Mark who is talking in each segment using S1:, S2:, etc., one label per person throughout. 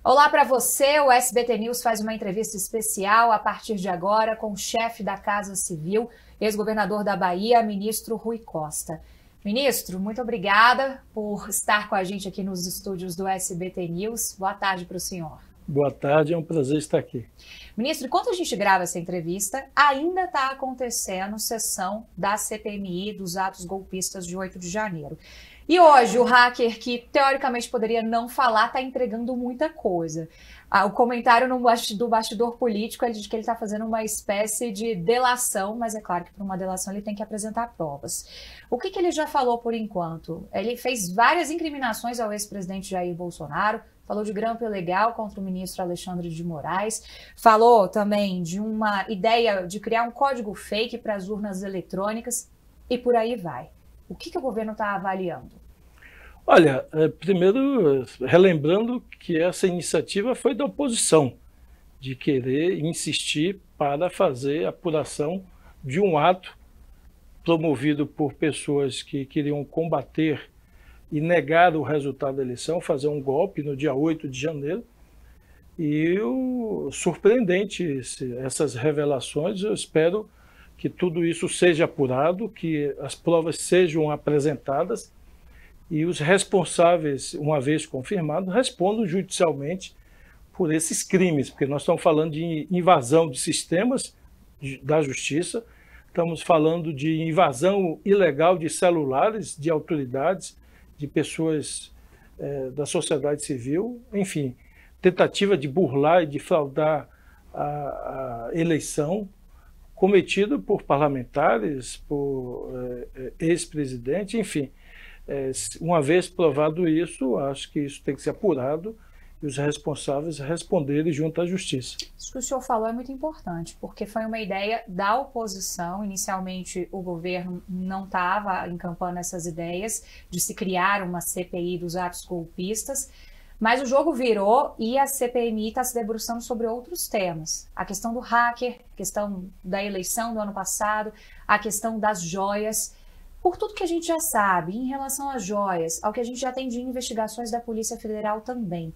S1: Olá para você, o SBT News faz uma entrevista especial a partir de agora com o chefe da Casa Civil, ex-governador da Bahia, ministro Rui Costa. Ministro, muito obrigada por estar com a gente aqui nos estúdios do SBT News. Boa tarde para o senhor.
S2: Boa tarde, é um prazer estar aqui.
S1: Ministro, enquanto a gente grava essa entrevista, ainda está acontecendo sessão da CPMI dos atos golpistas de 8 de janeiro. E hoje o hacker, que teoricamente poderia não falar, está entregando muita coisa. O comentário do bastidor político é de que ele está fazendo uma espécie de delação, mas é claro que para uma delação ele tem que apresentar provas. O que ele já falou por enquanto? Ele fez várias incriminações ao ex-presidente Jair Bolsonaro, falou de grampo ilegal contra o ministro Alexandre de Moraes, falou também de uma ideia de criar um código fake para as urnas eletrônicas e por aí vai. O que o governo está avaliando?
S2: Olha, primeiro, relembrando que essa iniciativa foi da oposição, de querer insistir para fazer a apuração de um ato promovido por pessoas que queriam combater e negar o resultado da eleição, fazer um golpe no dia 8 de janeiro. E surpreendente essas revelações, eu espero que tudo isso seja apurado, que as provas sejam apresentadas e os responsáveis, uma vez confirmados, respondam judicialmente por esses crimes, porque nós estamos falando de invasão de sistemas da justiça, estamos falando de invasão ilegal de celulares de autoridades, de pessoas da sociedade civil, enfim, tentativa de burlar e de fraudar a eleição, cometido por parlamentares, por ex-presidente, enfim. Uma vez provado isso, acho que isso tem que ser apurado e os responsáveis responderem junto à justiça.
S1: Isso que o senhor falou é muito importante, porque foi uma ideia da oposição. Inicialmente, o governo não estava encampando essas ideias de se criar uma CPI dos atos golpistas, mas o jogo virou e a CPMI está se debruçando sobre outros temas. A questão do hacker, a questão da eleição do ano passado, a questão das joias. Por tudo que a gente já sabe em relação às joias, ao que a gente já tem de investigações da Polícia Federal também,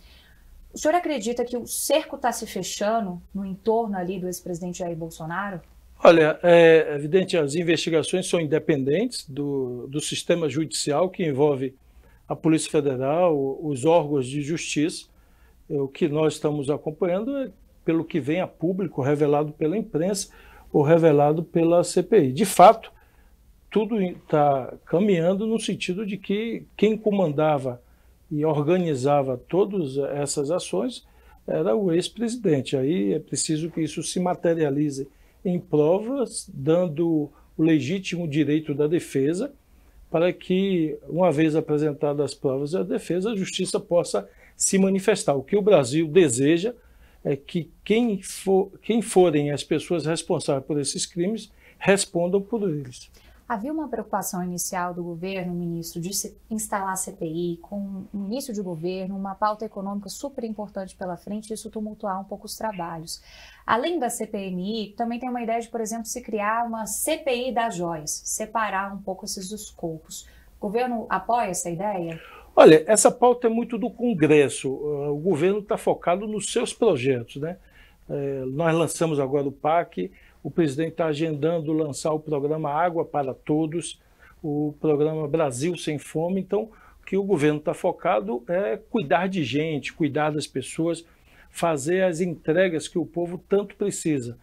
S1: o senhor acredita que o cerco está se fechando no entorno ali do ex-presidente Jair Bolsonaro?
S2: Olha, é evidente, as investigações são independentes do sistema judicial, que envolve a Polícia Federal, os órgãos de justiça. O que nós estamos acompanhando é pelo que vem a público, revelado pela imprensa ou revelado pela CPI. De fato, tudo está caminhando no sentido de que quem comandava e organizava todas essas ações era o ex-presidente. Aí é preciso que isso se materialize em provas, dando o legítimo direito da defesa, para que, uma vez apresentadas as provas da defesa, a justiça possa se manifestar. O que o Brasil deseja é que quem forem as pessoas responsáveis por esses crimes respondam por eles.
S1: Havia uma preocupação inicial do governo, ministro, de se instalar a CPI com um início de governo, uma pauta econômica super importante pela frente, e isso tumultuar um pouco os trabalhos. Além da CPMI, também tem uma ideia de, por exemplo, se criar uma CPI das joias, separar um pouco esses escopos. O governo apoia essa ideia?
S2: Olha, essa pauta é muito do Congresso. O governo está focado nos seus projetos, né? Nós lançamos agora o PAC. O presidente está agendando lançar o programa Água para Todos, o programa Brasil Sem Fome. Então, o que o governo está focado é cuidar de gente, cuidar das pessoas, fazer as entregas que o povo tanto precisa.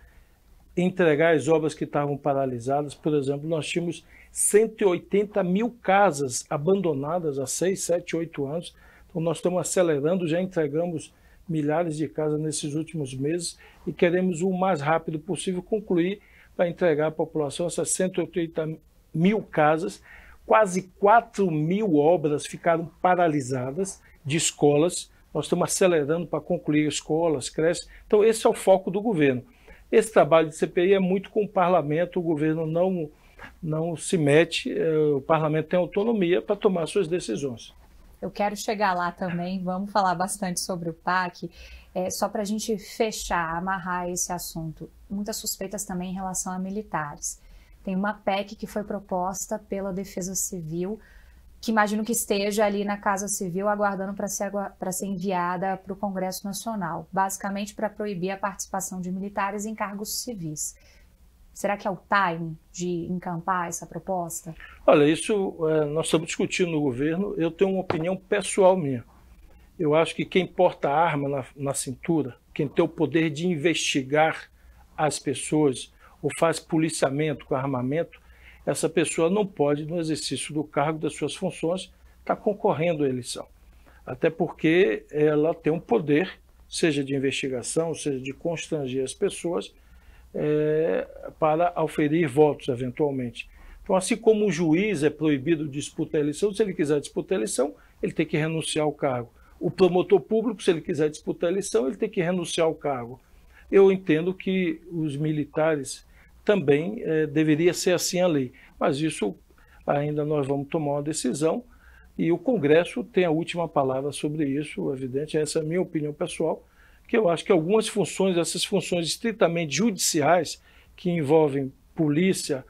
S2: Entregar as obras que estavam paralisadas. Por exemplo, nós tínhamos 180 mil casas abandonadas há 6, 7, 8 anos. Então, nós estamos acelerando, já entregamos milhares de casas nesses últimos meses e queremos o mais rápido possível concluir para entregar à população essas 180 mil casas. Quase 4 mil obras ficaram paralisadas de escolas. Nós estamos acelerando para concluir escolas, creches. Então esse é o foco do governo. Esse trabalho de CPI é muito com o parlamento, o governo não se mete, o parlamento tem autonomia para tomar suas decisões.
S1: Eu quero chegar lá também, vamos falar bastante sobre o PAC, só para a gente fechar, amarrar esse assunto. Muitas suspeitas também em relação a militares. Tem uma PEC que foi proposta pela Defesa Civil que imagino que esteja ali na Casa Civil aguardando para ser enviada para o Congresso Nacional, basicamente para proibir a participação de militares em cargos civis. Será que é o time de encampar essa proposta?
S2: Olha, isso nós estamos discutindo no governo. Eu tenho uma opinião pessoal minha. Eu acho que quem porta a arma na cintura, quem tem o poder de investigar as pessoas ou faz policiamento com armamento, essa pessoa não pode, no exercício do cargo, das suas funções, estar concorrendo à eleição. Até porque ela tem um poder, seja de investigação, seja de constranger as pessoas, para auferir votos, eventualmente. Então, assim como o juiz é proibido de disputar a eleição, se ele quiser disputar a eleição, ele tem que renunciar ao cargo. O promotor público, se ele quiser disputar a eleição, ele tem que renunciar ao cargo. Eu entendo que os militares também deveria ser assim a lei, mas isso ainda nós vamos tomar uma decisão e o Congresso tem a última palavra sobre isso, evidente, essa é a minha opinião pessoal, que eu acho que algumas funções, essas funções estritamente judiciais, que envolvem polícia,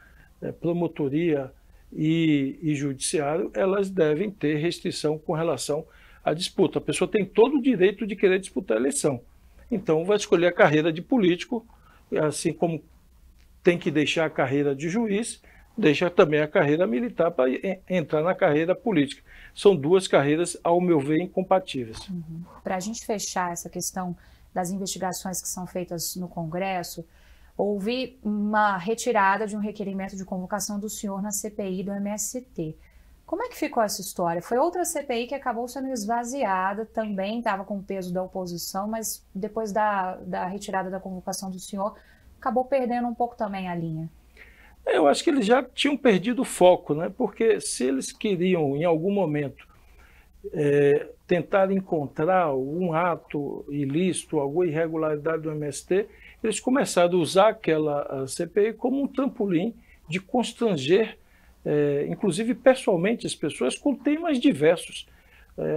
S2: promotoria e judiciário, elas devem ter restrição com relação à disputa. A pessoa tem todo o direito de querer disputar a eleição. Então vai escolher a carreira de político, assim como tem que deixar a carreira de juiz, deixa também a carreira militar para entrar na carreira política. São duas carreiras, ao meu ver, incompatíveis.
S1: Para a gente fechar essa questão das investigações que são feitas no Congresso, houve uma retirada de um requerimento de convocação do senhor na CPI do MST. Como é que ficou essa história? Foi outra CPI que acabou sendo esvaziada, também estava com o peso da oposição, mas depois da retirada da convocação do senhor, acabou perdendo um pouco também a linha.
S2: Eu acho que eles já tinham perdido o foco, né? Porque se eles queriam, em algum momento, tentar encontrar algum ato ilícito, alguma irregularidade do MST, eles começaram a usar aquela CPI como um trampolim de constranger, inclusive pessoalmente, as pessoas com temas diversos.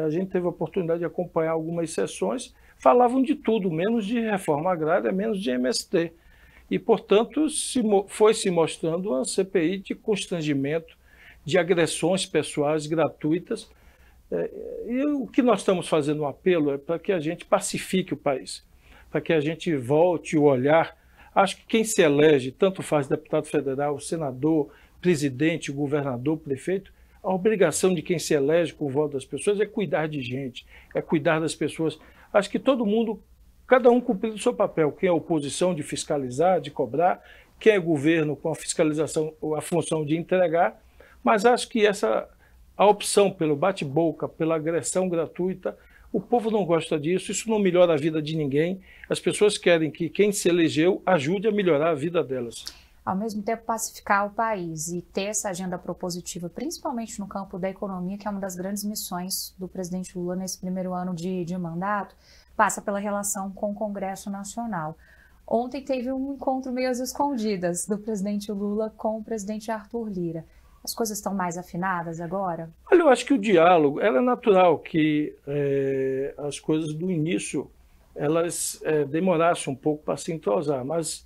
S2: A gente teve a oportunidade de acompanhar algumas sessões, falavam de tudo, menos de reforma agrária, menos de MST. E, portanto, foi se mostrando uma CPI de constrangimento, de agressões pessoais gratuitas. E o que nós estamos fazendo um apelo é para que a gente pacifique o país, para que a gente volte o olhar. Acho que quem se elege, tanto faz deputado federal, senador, presidente, governador, prefeito, a obrigação de quem se elege com o voto das pessoas é cuidar de gente, é cuidar das pessoas. Acho que todo mundo, cada um cumprindo o seu papel. Quem é oposição de fiscalizar, de cobrar, quem é governo com a fiscalização, a função de entregar, mas acho que a opção pelo bate-boca, pela agressão gratuita, o povo não gosta disso, isso não melhora a vida de ninguém. As pessoas querem que quem se elegeu ajude a melhorar a vida delas.
S1: Ao mesmo tempo, pacificar o país e ter essa agenda propositiva, principalmente no campo da economia, que é uma das grandes missões do presidente Lula nesse primeiro ano de mandato, passa pela relação com o Congresso Nacional. Ontem teve um encontro meio às escondidas do presidente Lula com o presidente Arthur Lira. As coisas estão mais afinadas agora?
S2: Olha, eu acho que o diálogo, é natural que as coisas do início, elas demorassem um pouco para se entrosar, mas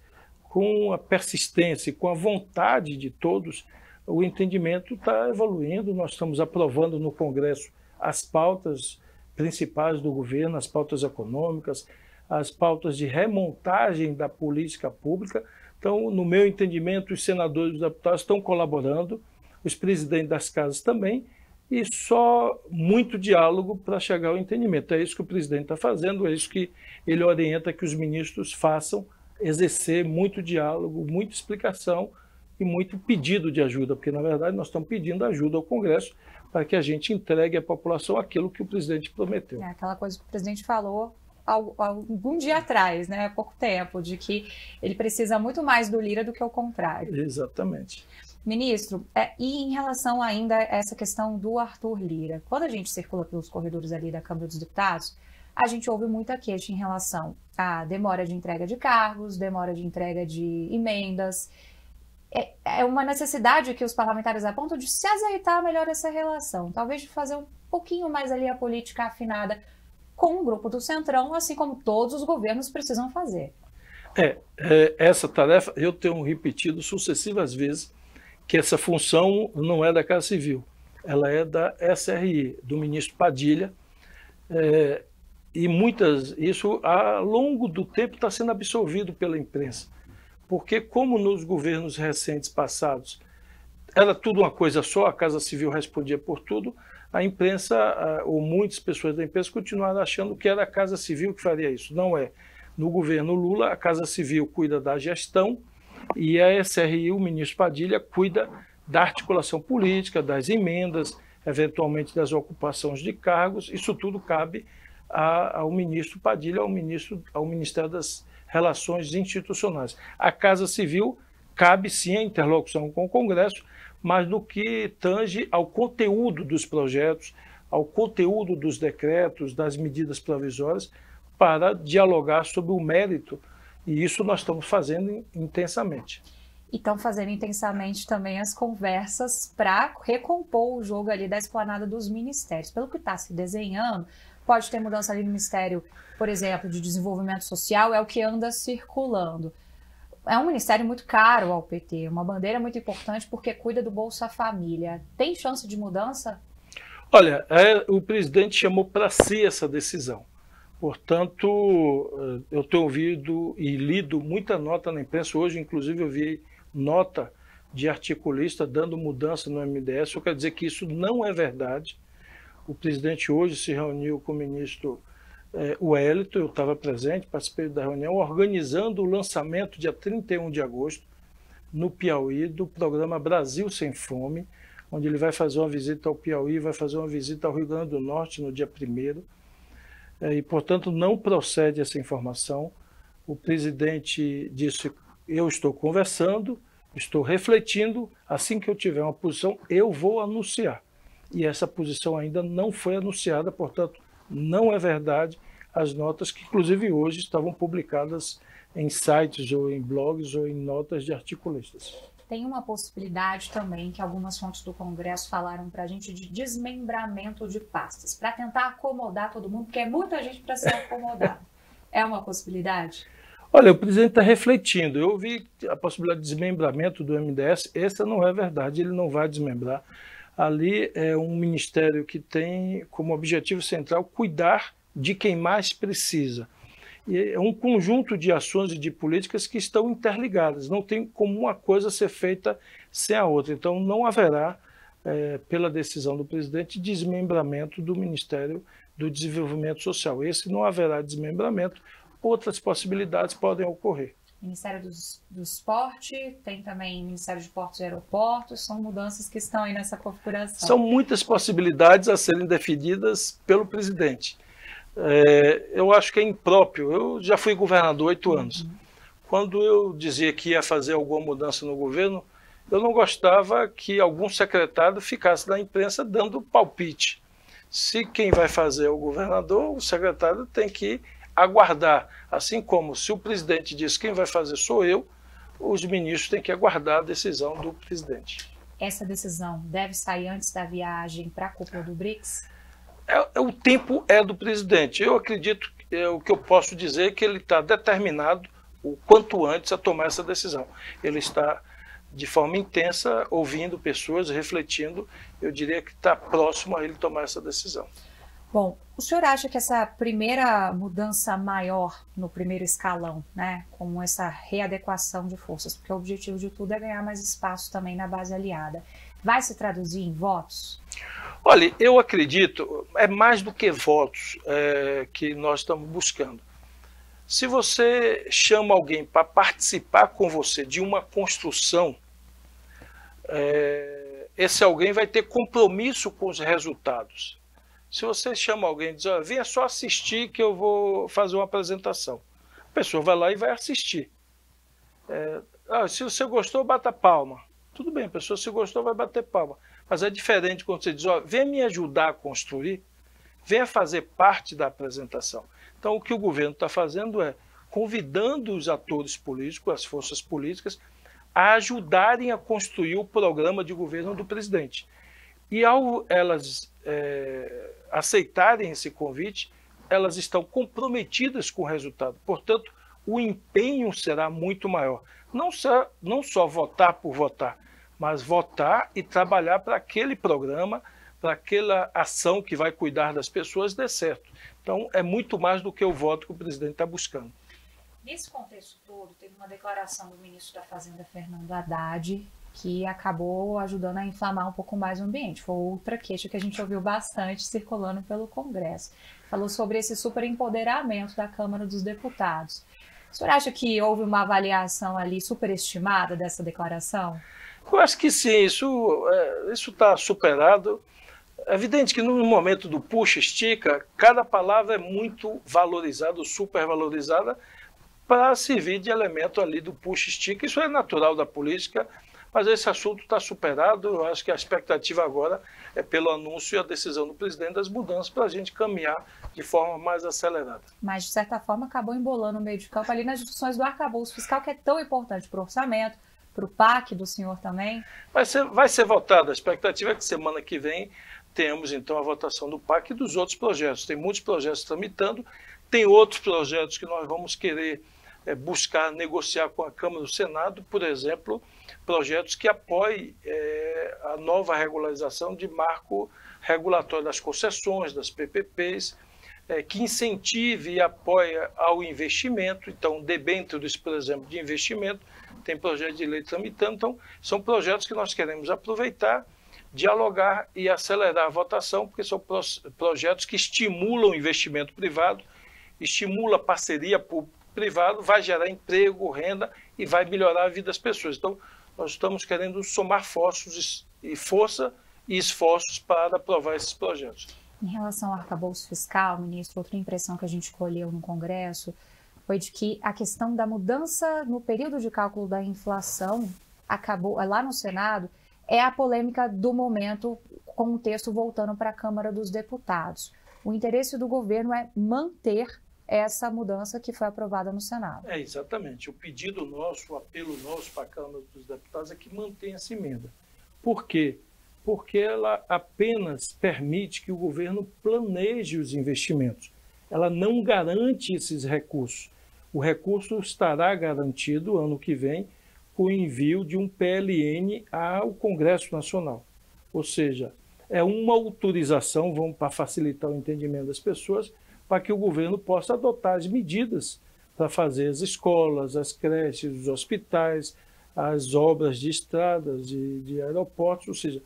S2: com a persistência e com a vontade de todos, o entendimento está evoluindo. Nós estamos aprovando no Congresso as pautas principais do governo, as pautas econômicas, as pautas de remontagem da política pública. Então, no meu entendimento, os senadores e os deputados estão colaborando, os presidentes das casas também, e só muito diálogo para chegar ao entendimento. É isso que o presidente está fazendo, é isso que ele orienta que os ministros façam, exercer muito diálogo, muita explicação e muito pedido de ajuda, porque, na verdade, nós estamos pedindo ajuda ao Congresso para que a gente entregue à população aquilo que o presidente prometeu.
S1: É aquela coisa que o presidente falou algum dia atrás, né, há pouco tempo, de que ele precisa muito mais do Lira do que o contrário.
S2: Exatamente.
S1: Ministro, e em relação ainda a essa questão do Arthur Lira, quando a gente circula pelos corredores ali da Câmara dos Deputados, a gente ouve muita queixa em relação à demora de entrega de cargos, demora de entrega de emendas. É uma necessidade que os parlamentares apontam de se azeitar melhor essa relação, talvez de fazer um pouquinho mais ali a política afinada com o grupo do Centrão, assim como todos os governos precisam fazer.
S2: Essa tarefa eu tenho repetido sucessivas vezes, que essa função não é da Casa Civil. ela é da SRI, do ministro Padilha, e isso ao longo do tempo está sendo absorvido pela imprensa, porque como nos governos recentes passados era tudo uma coisa só, a Casa Civil respondia por tudo, a imprensa, ou muitas pessoas da imprensa, continuaram achando que era a Casa Civil que faria isso. Não é. No governo Lula, a Casa Civil cuida da gestão e a SRI, o ministro Padilha, cuida da articulação política, das emendas, eventualmente das ocupações de cargos. Isso tudo cabe ao ministro Padilha, ao Ministério das Relações Institucionais. A Casa Civil cabe sim a interlocução com o Congresso, mas no que tange ao conteúdo dos projetos, ao conteúdo dos decretos, das medidas provisórias, para dialogar sobre o mérito, e isso nós estamos fazendo intensamente.
S1: E estão fazendo intensamente também as conversas para recompor o jogo ali da esplanada dos ministérios. Pelo que está se desenhando, pode ter mudança ali no Ministério, por exemplo, de Desenvolvimento Social, é o que anda circulando. É um ministério muito caro ao PT, uma bandeira muito importante porque cuida do Bolsa Família. Tem chance de mudança?
S2: Olha, o presidente chamou para si essa decisão. Portanto, eu tenho ouvido e lido muita nota na imprensa. Hoje, inclusive, eu vi nota de articulista dando mudança no MDS. Eu quero dizer que isso não é verdade. O presidente hoje se reuniu com o ministro Wellington, eu estava presente, participei da reunião, organizando o lançamento, dia 31 de agosto, no Piauí, do programa Brasil Sem Fome, onde ele vai fazer uma visita ao Piauí, vai fazer uma visita ao Rio Grande do Norte no dia 1º, e, portanto, não procede essa informação. O presidente disse, eu estou conversando, estou refletindo, assim que eu tiver uma posição, eu vou anunciar. E essa posição ainda não foi anunciada, portanto, não é verdade as notas que, inclusive, hoje estavam publicadas em sites ou em blogs ou em notas de articulistas.
S1: Tem uma possibilidade também que algumas fontes do Congresso falaram para a gente de desmembramento de pastas, para tentar acomodar todo mundo, porque é muita gente para ser acomodado. É uma possibilidade?
S2: Olha, o presidente está refletindo. Eu vi a possibilidade de desmembramento do MDS, essa não é verdade, ele não vai desmembrar. Ali é um ministério que tem como objetivo central cuidar de quem mais precisa. E é um conjunto de ações e de políticas que estão interligadas. Não tem como uma coisa ser feita sem a outra. Então, não haverá, pela decisão do presidente, desmembramento do Ministério do Desenvolvimento Social. Esse não haverá desmembramento. Outras possibilidades podem ocorrer.
S1: Ministério do Esporte, tem também Ministério de Portos e Aeroportos, são mudanças que estão aí nessa configuração.
S2: São muitas possibilidades a serem definidas pelo presidente. Eu acho que é impróprio. Eu já fui governador 8 anos. Quando eu dizia que ia fazer alguma mudança no governo, eu não gostava que algum secretário ficasse na imprensa dando palpite. Se quem vai fazer é o governador, o secretário tem que aguardar. Assim como se o presidente diz quem vai fazer sou eu, os ministros têm que aguardar a decisão do presidente.
S1: Essa decisão deve sair antes da viagem para a cúpula do BRICS?
S2: O tempo é do presidente. Eu acredito, o que eu posso dizer é que ele está determinado o quanto antes a tomar essa decisão. Ele está de forma intensa, ouvindo pessoas, refletindo. Eu diria que está próximo a ele tomar essa decisão.
S1: Bom, o senhor acha que essa primeira mudança maior no primeiro escalão, né, com essa readequação de forças, porque o objetivo de tudo é ganhar mais espaço também na base aliada, vai se traduzir em votos?
S2: Olha, eu acredito, é mais do que votos que nós estamos buscando. Se você chama alguém para participar com você de uma construção, esse alguém vai ter compromisso com os resultados. Se você chama alguém e diz, olha, venha só assistir que eu vou fazer uma apresentação. A pessoa vai lá e vai assistir. Se você gostou, bata palma. Tudo bem, a pessoa se gostou vai bater palma. Mas é diferente quando você diz, olha, venha me ajudar a construir, venha fazer parte da apresentação. Então o que o governo está fazendo é convidando os atores políticos, as forças políticas, a ajudarem a construir o programa de governo do presidente. E ao elas aceitarem esse convite, elas estão comprometidas com o resultado. Portanto, o empenho será muito maior. Não só votar por votar, mas votar e trabalhar para aquele programa, para aquela ação que vai cuidar das pessoas dê certo. Então, é muito mais do que o voto que o presidente está buscando.
S1: Nesse contexto todo, teve uma declaração do ministro da Fazenda, Fernando Haddad, que acabou ajudando a inflamar um pouco mais o ambiente. Foi outra queixa que a gente ouviu bastante circulando pelo Congresso. Falou sobre esse superempoderamento da Câmara dos Deputados. O senhor acha que houve uma avaliação ali superestimada dessa declaração?
S2: Eu acho que sim, isso está superado. É evidente que no momento do puxa-estica, cada palavra é muito valorizada, supervalorizada, para servir de elemento ali do puxa-estica. Isso é natural da política, mas esse assunto está superado. Eu acho que a expectativa agora é pelo anúncio e a decisão do presidente das mudanças para a gente caminhar de forma mais acelerada.
S1: Mas, de certa forma, acabou embolando o meio de campo ali nas discussões do arcabouço fiscal, que é tão importante para o orçamento, para o PAC do senhor também.
S2: Vai ser votado. A expectativa é que semana que vem tenhamos, então, a votação do PAC e dos outros projetos. Tem muitos projetos tramitando, tem outros projetos que nós vamos querer buscar negociar com a Câmara e o Senado, por exemplo, projetos que apoiem a nova regularização de marco regulatório das concessões, das PPPs, que incentive e apoie ao investimento. Então, debêntures, por exemplo, de investimento, tem projeto de lei tramitando. Então, são projetos que nós queremos aproveitar, dialogar e acelerar a votação, porque são projetos que estimulam o investimento privado, estimula a parceria público-privado, vai gerar emprego, renda e vai melhorar a vida das pessoas. Então, nós estamos querendo somar força e esforços para aprovar esses projetos.
S1: Em relação ao arcabouço fiscal, ministro, outra impressão que a gente colheu no Congresso foi de que a questão da mudança no período de cálculo da inflação acabou, lá no Senado, é a polêmica do momento, com o texto voltando para a Câmara dos Deputados. O interesse do governo é manter essa mudança que foi aprovada no Senado.
S2: Exatamente. O pedido nosso, o apelo nosso para a Câmara dos Deputados é que mantenha essa emenda. Por quê? Porque ela apenas permite que o governo planeje os investimentos. Ela não garante esses recursos. O recurso estará garantido ano que vem com o envio de um PLN ao Congresso Nacional. Ou seja, é uma autorização, vamos para facilitar o entendimento das pessoas, para que o governo possa adotar as medidas para fazer as escolas, as creches, os hospitais, as obras de estradas, de aeroportos, ou seja,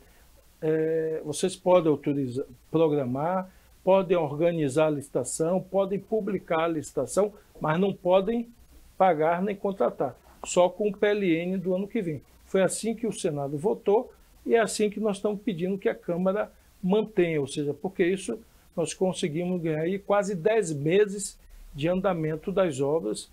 S2: vocês podem autorizar, programar, podem organizar a licitação, podem publicar a licitação, mas não podem pagar nem contratar, só com o PLN do ano que vem. Foi assim que o Senado votou e é assim que nós estamos pedindo que a Câmara mantenha, ou seja, porque isso nós conseguimos ganhar aí quase 10 meses de andamento das obras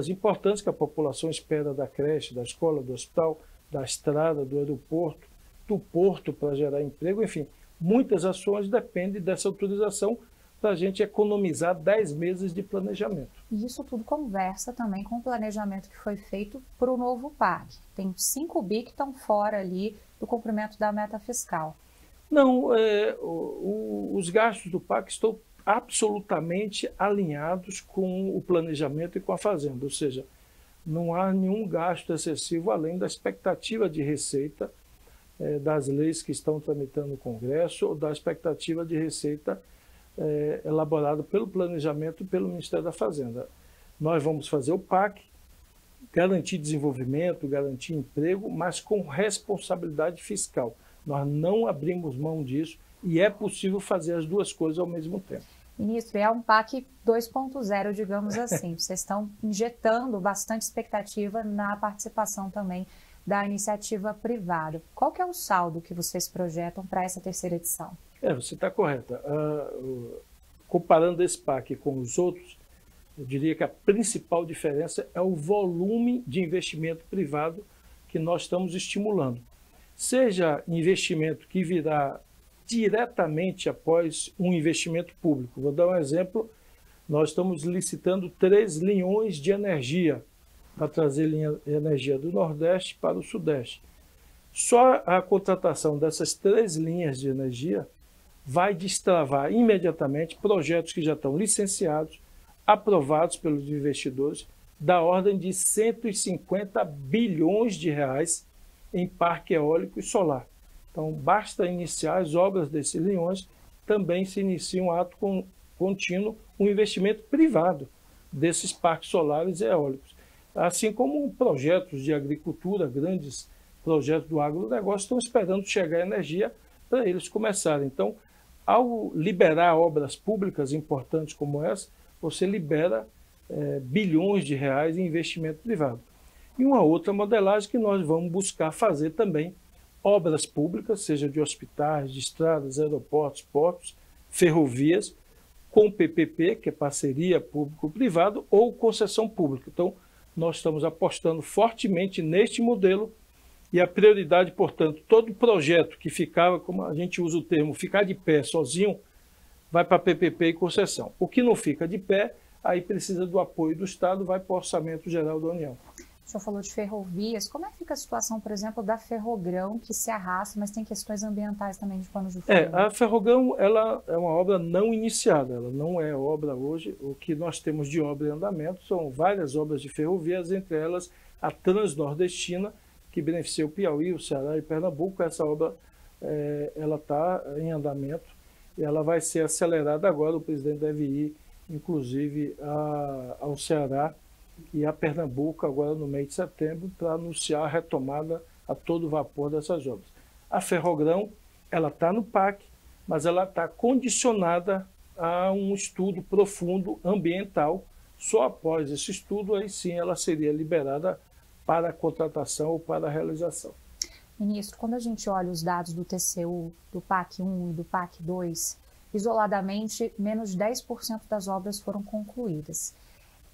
S2: importantes que a população espera da creche, da escola, do hospital, da estrada, do aeroporto, do porto para gerar emprego, enfim, muitas ações dependem dessa autorização para a gente economizar 10 meses de planejamento.
S1: E isso tudo conversa também com o planejamento que foi feito para o novo PAC. Tem 5 bi que estão fora ali do cumprimento da meta fiscal.
S2: Não, os gastos do PAC estão absolutamente alinhados com o planejamento e com a Fazenda, ou seja, não há nenhum gasto excessivo além da expectativa de receita das leis que estão tramitando no Congresso ou da expectativa de receita elaborada pelo planejamento e pelo Ministério da Fazenda. Nós vamos fazer o PAC, garantir desenvolvimento, garantir emprego, mas com responsabilidade fiscal. Nós não abrimos mão disso e é possível fazer as duas coisas ao mesmo tempo.
S1: Ministro, é um PAC 2.0, digamos assim. Vocês estão injetando bastante expectativa na participação também da iniciativa privada. Qual que é o saldo que vocês projetam para essa terceira edição?
S2: Você está correta. Comparando esse PAC com os outros, eu diria que a principal diferença é o volume de investimento privado que nós estamos estimulando. Seja investimento que virá diretamente após um investimento público. Vou dar um exemplo. Nós estamos licitando 3 linhões de energia para trazer energia do Nordeste para o Sudeste. Só a contratação dessas 3 linhas de energia vai destravar imediatamente projetos que já estão licenciados, aprovados pelos investidores, da ordem de 150 bilhões de reais em parque eólico e solar. Então, basta iniciar as obras desses leilões, também se inicia um ato contínuo, um investimento privado desses parques solares e eólicos. Assim como projetos de agricultura, grandes projetos do agronegócio estão esperando chegar a energia para eles começarem. Então, ao liberar obras públicas importantes como essa, você libera bilhões de reais em investimento privado. E uma outra modelagem que nós vamos buscar fazer também, obras públicas, seja de hospitais, de estradas, aeroportos, portos, ferrovias, com PPP, que é parceria público-privado, ou concessão pública. Então, nós estamos apostando fortemente neste modelo e a prioridade, portanto, todo projeto que ficava, como a gente usa o termo, ficar de pé sozinho, vai para PPP e concessão. O que não fica de pé, aí precisa do apoio do Estado, vai para o Orçamento Geral da União.
S1: O senhor falou de ferrovias. Como é que fica a situação, por exemplo, da Ferrogrão, que se arrasta, mas tem questões ambientais também de pano de fundo?
S2: A Ferrogrão ela é uma obra não iniciada, ela não é obra hoje. O que nós temos de obra em andamento são várias obras de ferrovias, entre elas a Transnordestina, que beneficia o Piauí, o Ceará e Pernambuco. Essa obra ela está em andamento e ela vai ser acelerada agora. O presidente deve ir, inclusive, ao Ceará e a Pernambuco agora no mês de setembro para anunciar a retomada a todo vapor dessas obras. A Ferrogrão, ela está no PAC, mas ela está condicionada a um estudo profundo ambiental. Só após esse estudo, aí sim ela seria liberada para a contratação ou para a realização.
S1: Ministro, quando a gente olha os dados do TCU, do PAC 1 e do PAC 2, isoladamente, menos de 10% das obras foram concluídas.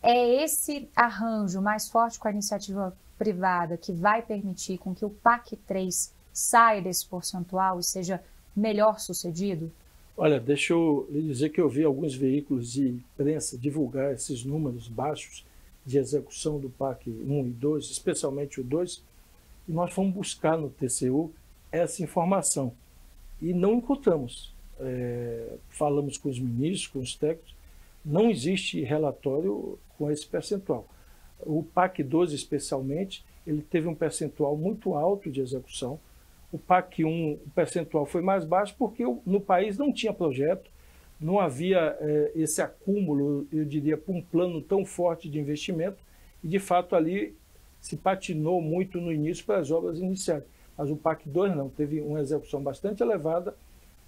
S1: É esse arranjo mais forte com a iniciativa privada que vai permitir com que o PAC 3 saia desse percentual e seja melhor sucedido?
S2: Olha, deixa eu lhe dizer que eu vi alguns veículos de imprensa divulgar esses números baixos de execução do PAC 1 e 2, especialmente o 2, e nós fomos buscar no TCU essa informação e não encontramos. Falamos com os ministros, com os técnicos, não existe relatório com esse percentual. O PAC 12, especialmente, ele teve um percentual muito alto de execução. O PAC 1, o percentual foi mais baixo porque no país não tinha projeto, não havia esse acúmulo, eu diria, para um plano tão forte de investimento, e de fato ali se patinou muito no início para as obras iniciais. Mas o PAC 2 não, teve uma execução bastante elevada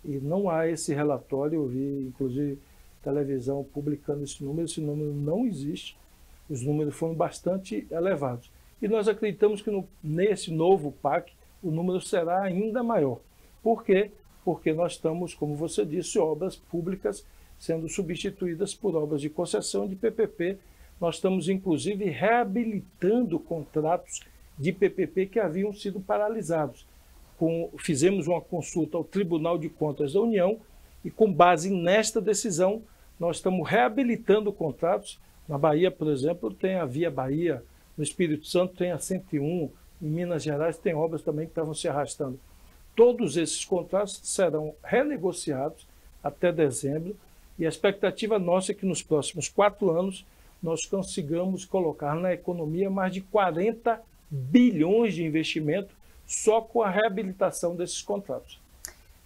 S2: e não há esse relatório. Eu vi, inclusive, televisão publicando esse número não existe. Os números foram bastante elevados. E nós acreditamos que nesse novo PAC o número será ainda maior. Por quê? Porque nós estamos, como você disse, obras públicas sendo substituídas por obras de concessão de PPP. Nós estamos, inclusive, reabilitando contratos de PPP que haviam sido paralisados. Fizemos uma consulta ao Tribunal de Contas da União e, com base nesta decisão, nós estamos reabilitando contratos. Na Bahia, por exemplo, tem a Via Bahia, no Espírito Santo tem a 101, em Minas Gerais tem obras também que estavam se arrastando. Todos esses contratos serão renegociados até dezembro e a expectativa nossa é que nos próximos 4 anos nós consigamos colocar na economia mais de 40 bilhões de investimento só com a reabilitação desses contratos.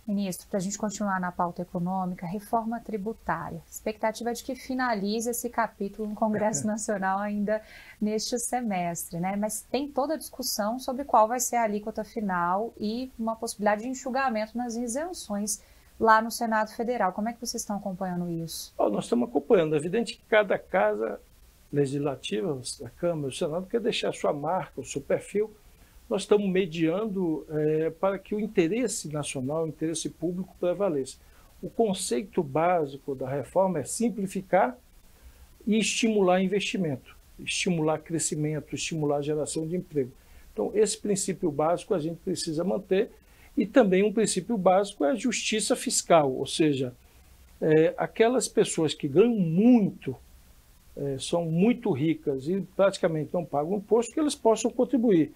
S1: Ministro, para a gente continuar na pauta econômica, reforma tributária. Expectativa é de que finalize esse capítulo no Congresso Nacional ainda neste semestre, né? Mas tem toda a discussão sobre qual vai ser a alíquota final e uma possibilidade de enxugamento nas isenções lá no Senado Federal. Como é que vocês estão acompanhando isso?
S2: Nós estamos acompanhando. É evidente que cada casa legislativa, a Câmara, o Senado, quer deixar a sua marca, o seu perfil. Nós estamos mediando para que o interesse nacional, o interesse público prevaleça. O conceito básico da reforma é simplificar e estimular investimento, estimular crescimento, estimular a geração de emprego. Então, esse princípio básico a gente precisa manter e também um princípio básico é a justiça fiscal, ou seja, aquelas pessoas que ganham muito, são muito ricas e praticamente não pagam imposto, que elas possam contribuir.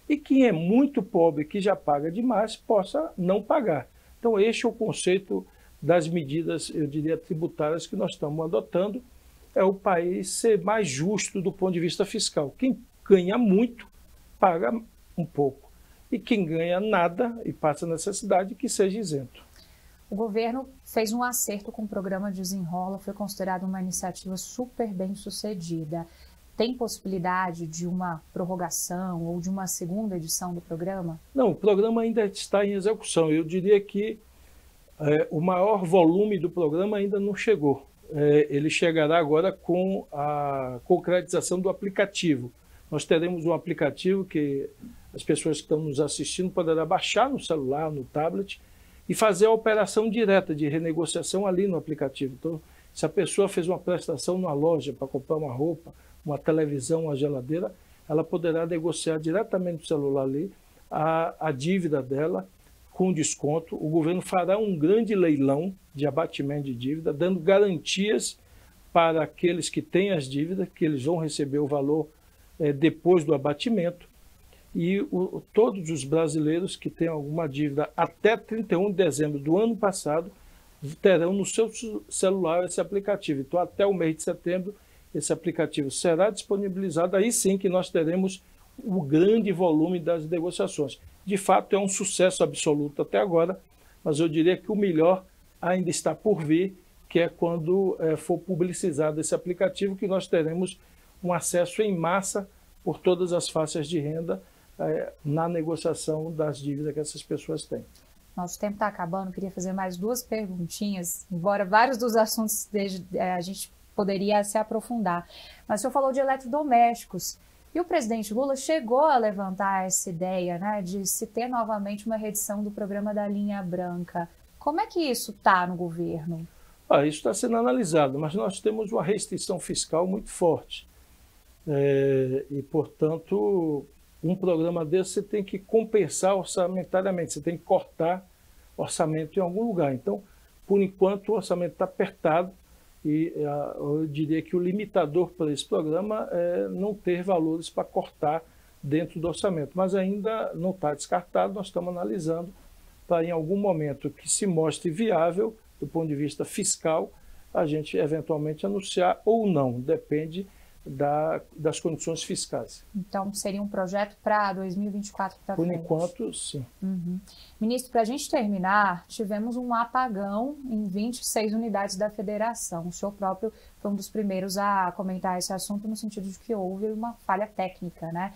S2: E quem é muito pobre, que já paga demais, possa não pagar. Então, este é o conceito das medidas, eu diria, tributárias que nós estamos adotando, é o país ser mais justo do ponto de vista fiscal. Quem ganha muito, paga um pouco. e quem ganha nada e passa necessidade que seja isento.
S1: O governo fez um acerto com o programa Desenrola, foi considerado uma iniciativa super bem sucedida. Tem possibilidade de uma prorrogação ou de uma segunda edição do programa?
S2: Não, o programa ainda está em execução. Eu diria que o maior volume do programa ainda não chegou. Ele chegará agora com a concretização do aplicativo. Nós teremos um aplicativo que as pessoas que estão nos assistindo poderão baixar no celular, no tablet, e fazer a operação direta de renegociação ali no aplicativo. Então, se a pessoa fez uma prestação numa loja para comprar uma roupa, uma televisão, uma geladeira, ela poderá negociar diretamente no celular ali a dívida dela com desconto. O governo fará um grande leilão de abatimento de dívida, dando garantias para aqueles que têm as dívidas, que eles vão receber o valor depois do abatimento. E todos os brasileiros que têm alguma dívida até 31 de dezembro do ano passado terão no seu celular esse aplicativo. Então, até o mês de setembro, esse aplicativo será disponibilizado. Aí sim que nós teremos o grande volume das negociações. De fato, é um sucesso absoluto até agora, mas eu diria que o melhor ainda está por vir, que é quando for publicizado esse aplicativo, que nós teremos um acesso em massa por todas as faixas de renda na negociação das dívidas que essas pessoas têm.
S1: Nosso tempo está acabando, queria fazer mais duas perguntinhas, embora vários dos assuntos a gente poderia se aprofundar. Mas o senhor falou de eletrodomésticos, e o presidente Lula chegou a levantar essa ideia, né, de se ter novamente uma reedição do programa da linha branca. Como é que isso está no governo?
S2: Isso está sendo analisado, mas nós temos uma restrição fiscal muito forte. E, portanto, um programa desse você tem que compensar orçamentariamente, você tem que cortar orçamento em algum lugar. Então, por enquanto, o orçamento está apertado e eu diria que o limitador para esse programa é não ter valores para cortar dentro do orçamento. Mas ainda não está descartado, nós estamos analisando para, em algum momento que se mostre viável, do ponto de vista fiscal, a gente eventualmente anunciar ou não, depende das condições fiscais.
S1: Então, seria um projeto para 2024 para frente?
S2: Por enquanto, sim.
S1: Uhum. Ministro, para a gente terminar, tivemos um apagão em 26 unidades da federação. O senhor próprio foi um dos primeiros a comentar esse assunto no sentido de que houve uma falha técnica, né?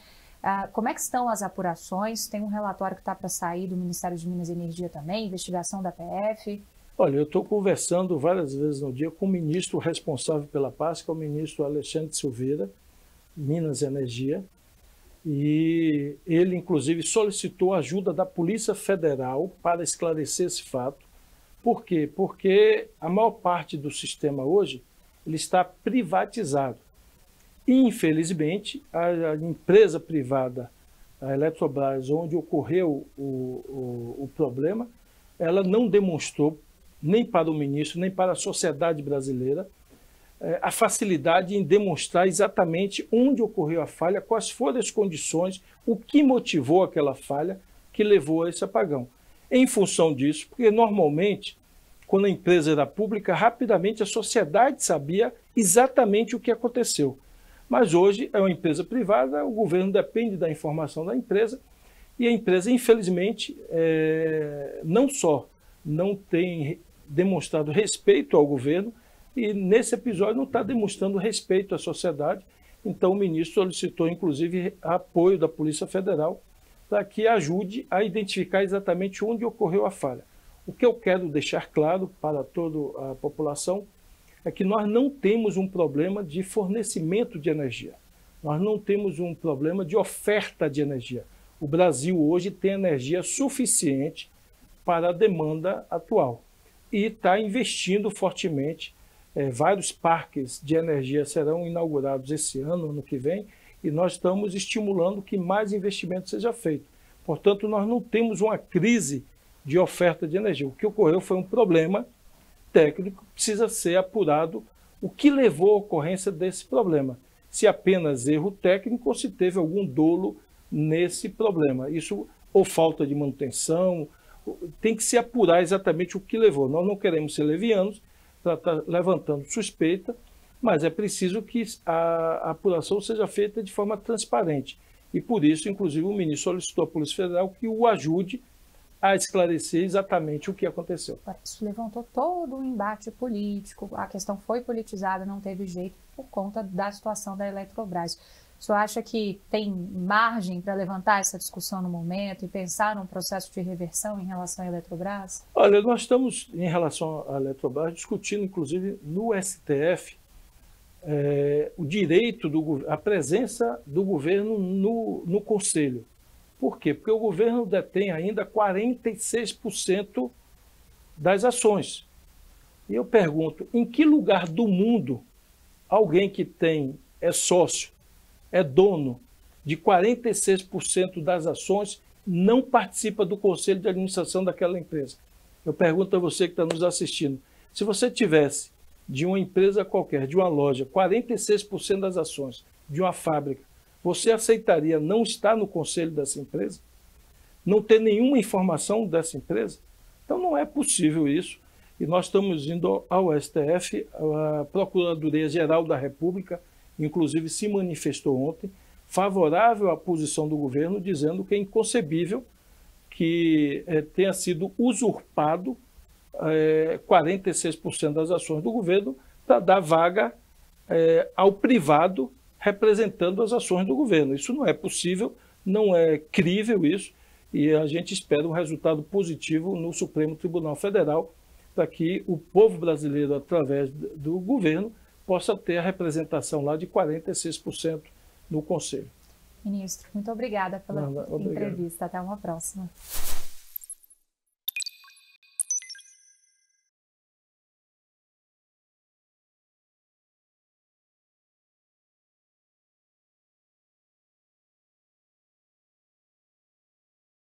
S1: Como é que estão as apurações? Tem um relatório que está para sair do Ministério de Minas e Energia também, investigação da PF?
S2: Olha, eu estou conversando várias vezes no dia com o ministro responsável pela pasta, que é o ministro Alexandre Silveira, Minas e Energia, e ele, inclusive, solicitou ajuda da Polícia Federal para esclarecer esse fato. Por quê? Porque a maior parte do sistema hoje ele está privatizado. Infelizmente, a empresa privada, a Eletrobras, onde ocorreu o problema, ela não demonstrou, nem para o ministro, nem para a sociedade brasileira, a facilidade em demonstrar exatamente onde ocorreu a falha, quais foram as condições, o que motivou aquela falha que levou a esse apagão. Em função disso, porque normalmente, quando a empresa era pública, rapidamente a sociedade sabia exatamente o que aconteceu. Mas hoje é uma empresa privada, o governo depende da informação da empresa, e a empresa, infelizmente, não só não tem demonstrado respeito ao governo, e nesse episódio não está demonstrando respeito à sociedade. Então o ministro solicitou, inclusive, apoio da Polícia Federal para que ajude a identificar exatamente onde ocorreu a falha. O que eu quero deixar claro para toda a população é que nós não temos um problema de fornecimento de energia. Nós não temos um problema de oferta de energia. O Brasil hoje tem energia suficiente para a demanda atual e está investindo fortemente. Vários parques de energia serão inaugurados esse ano, ano que vem, e nós estamos estimulando que mais investimento seja feito. Portanto, nós não temos uma crise de oferta de energia. O que ocorreu foi um problema técnico que precisa ser apurado. O que levou à ocorrência desse problema? Se apenas erro técnico ou se teve algum dolo nesse problema. Isso, ou falta de manutenção, tem que se apurar exatamente o que levou. Nós não queremos ser levianos para estar levantando suspeita, mas é preciso que a apuração seja feita de forma transparente. e por isso, inclusive, o ministro solicitou à Polícia Federal que o ajude a esclarecer exatamente o que aconteceu.
S1: Isso levantou todo um embate político, a questão foi politizada, não teve jeito por conta da situação da Eletrobras. O senhor acha que tem margem para levantar essa discussão no momento e pensar num processo de reversão em relação à Eletrobras?
S2: Olha, nós estamos, em relação à Eletrobras, discutindo, inclusive, no STF, o direito, a presença do governo no Conselho. Por quê? Porque o governo detém ainda 46% das ações. E eu pergunto, em que lugar do mundo alguém que é sócio, é dono de 46% das ações, não participa do conselho de administração daquela empresa? Eu pergunto a você que está nos assistindo, se você tivesse de uma empresa qualquer, de uma loja, 46% das ações, de uma fábrica, você aceitaria não estar no conselho dessa empresa? Não ter nenhuma informação dessa empresa? Então não é possível isso. E nós estamos indo ao STF, a Procuradoria-Geral da República, inclusive se manifestou ontem, favorável à posição do governo, dizendo que é inconcebível que tenha sido usurpado 46% das ações do governo para dar vaga ao privado representando as ações do governo. Isso não é possível, não é crível isso, e a gente espera um resultado positivo no Supremo Tribunal Federal para que o povo brasileiro, através do governo, possa ter a representação lá de 46% no Conselho.
S1: Ministro, muito obrigada pela entrevista. Até uma próxima.